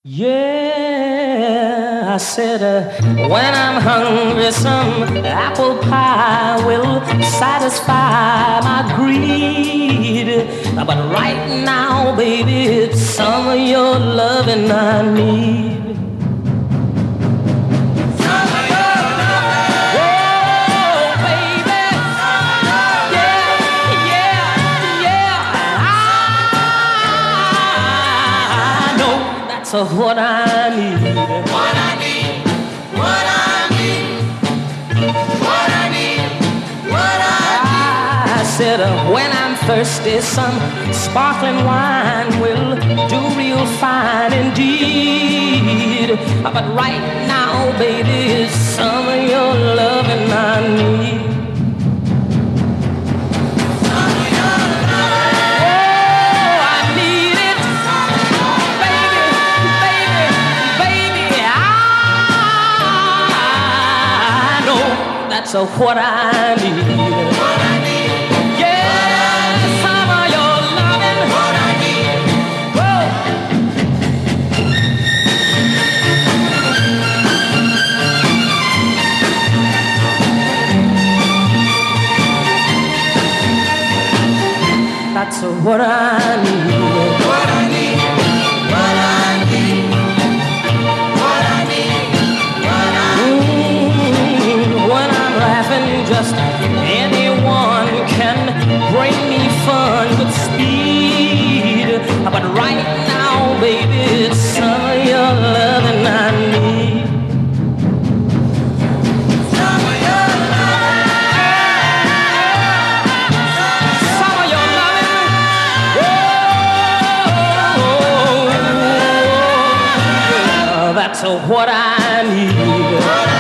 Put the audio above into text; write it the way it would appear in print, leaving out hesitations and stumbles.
Yeah, I said, when I'm hungry, some apple pie will satisfy my greed. But right now, baby, it's some of your loving I need. So what I need, what I need, what I need, what I need, what I said, when I'm thirsty, some sparkling wine will do real fine indeed. But right now, baby, it's some of your loving I need. So what I need, what I need, yeah, some of your loving, what I need. Whoa. That's what I need, what I need, what I need, what I need, what I need. When I'm laughing, just anyone can bring me fun with speed. But right now, baby, it's some of your loving I need. Some of your loving, some of your loving. Oh, that's what I need.